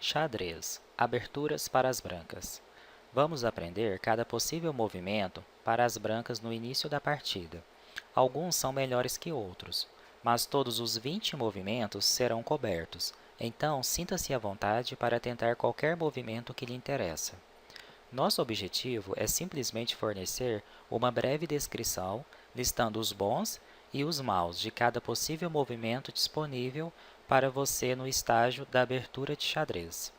Xadrez. Aberturas para as brancas. Vamos aprender cada possível movimento para as brancas no início da partida. Alguns são melhores que outros, mas todos os 20 movimentos serão cobertos, então sinta-se à vontade para tentar qualquer movimento que lhe interessa. Nosso objetivo é simplesmente fornecer uma breve descrição, listando os bons e os maus de cada possível movimento disponível para você no estágio da abertura de xadrez.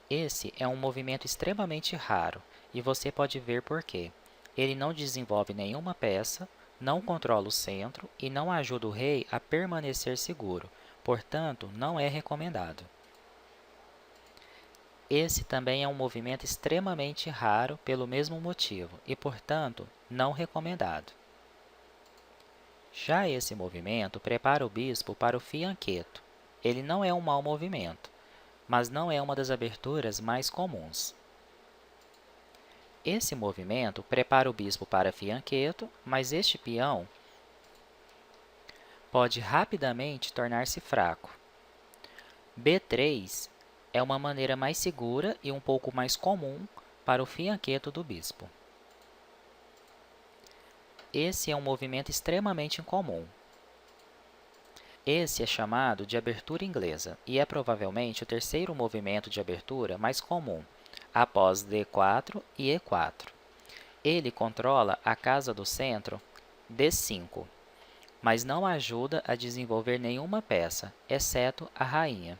Esse é um movimento extremamente raro e você pode ver por quê. Ele não desenvolve nenhuma peça, não controla o centro e não ajuda o rei a permanecer seguro, portanto, não é recomendado. Esse também é um movimento extremamente raro pelo mesmo motivo e, portanto, não recomendado. Já esse movimento prepara o bispo para o fianqueto. Ele não é um mau movimento, mas não é uma das aberturas mais comuns. Esse movimento prepara o bispo para fianqueto, mas este peão pode rapidamente tornar-se fraco. B3 é uma maneira mais segura e um pouco mais comum para o fianqueto do bispo. Esse é um movimento extremamente incomum. Esse é chamado de abertura inglesa e é provavelmente o terceiro movimento de abertura mais comum, após D4 e E4. Ele controla a casa do centro D5, mas não ajuda a desenvolver nenhuma peça, exceto a rainha.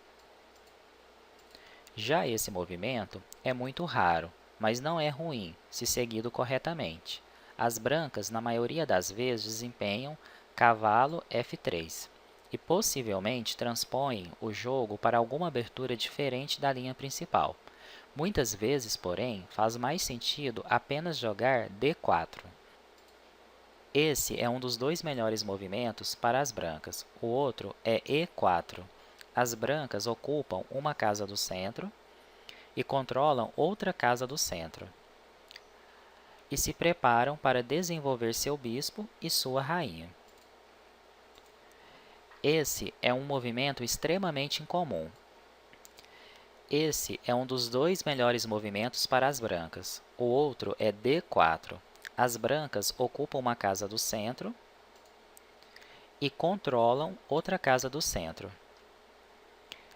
Já esse movimento é muito raro, mas não é ruim se seguido corretamente. As brancas, na maioria das vezes, desempenham cavalo F3 e possivelmente transpõem o jogo para alguma abertura diferente da linha principal. Muitas vezes, porém, faz mais sentido apenas jogar D4. Esse é um dos dois melhores movimentos para as brancas, o outro é E4. As brancas ocupam uma casa do centro e controlam outra casa do centro, e se preparam para desenvolver seu bispo e sua rainha. Esse é um movimento extremamente incomum. Esse é um dos dois melhores movimentos para as brancas, o outro é D4. As brancas ocupam uma casa do centro e controlam outra casa do centro,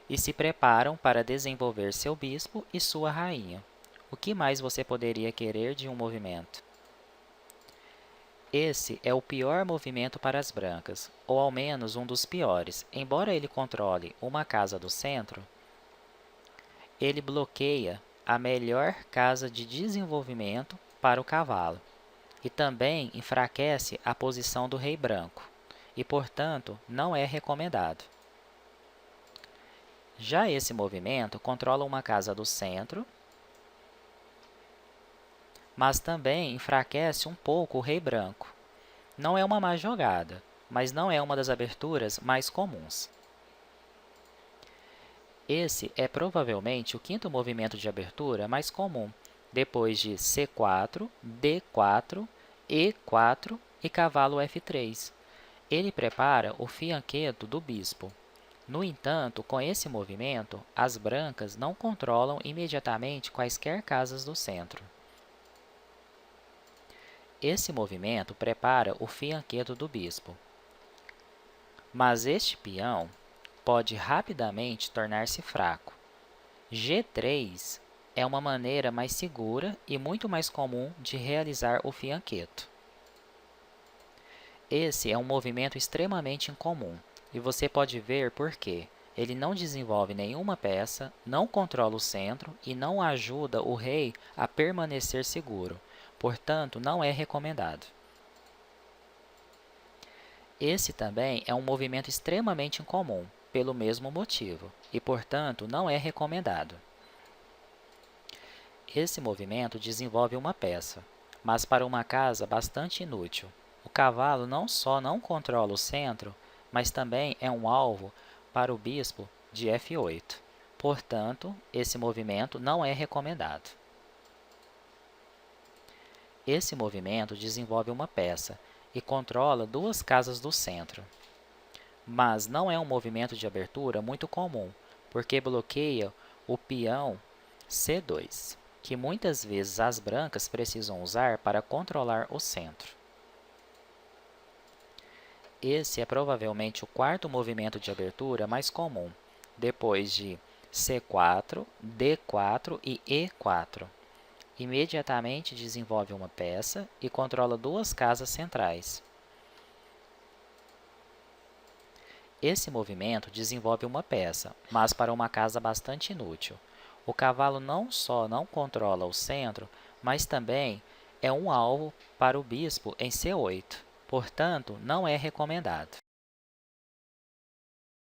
e se preparam para desenvolver seu bispo e sua rainha. O que mais você poderia querer de um movimento? Esse é o pior movimento para as brancas, ou ao menos um dos piores. Embora ele controle uma casa do centro, ele bloqueia a melhor casa de desenvolvimento para o cavalo e também enfraquece a posição do rei branco e, portanto, não é recomendado. Já esse movimento controla uma casa do centro, mas também enfraquece um pouco o rei branco. Não é uma má jogada, mas não é uma das aberturas mais comuns. Esse é provavelmente o quinto movimento de abertura mais comum, depois de C4, D4, E4 e cavalo F3. Ele prepara o fianqueto do bispo. No entanto, com esse movimento, as brancas não controlam imediatamente quaisquer casas do centro. Esse movimento prepara o fianqueto do bispo. Mas este peão pode rapidamente tornar-se fraco. G3 é uma maneira mais segura e muito mais comum de realizar o fianqueto. Esse é um movimento extremamente incomum, e você pode ver por quê. Ele não desenvolve nenhuma peça, não controla o centro e não ajuda o rei a permanecer seguro, portanto, não é recomendado. Esse também é um movimento extremamente incomum, pelo mesmo motivo, e, portanto, não é recomendado. Esse movimento desenvolve uma peça, mas para uma casa bastante inútil. O cavalo não só não controla o centro, mas também é um alvo para o bispo de F8. Portanto, esse movimento não é recomendado. Esse movimento desenvolve uma peça e controla duas casas do centro, mas não é um movimento de abertura muito comum, porque bloqueia o peão C2, que muitas vezes as brancas precisam usar para controlar o centro. Esse é provavelmente o quarto movimento de abertura mais comum, depois de C4, D4 e E4. Imediatamente desenvolve uma peça e controla duas casas centrais. Esse movimento desenvolve uma peça, mas para uma casa bastante inútil. O cavalo não só não controla o centro, mas também é um alvo para o bispo em C8, portanto, não é recomendado.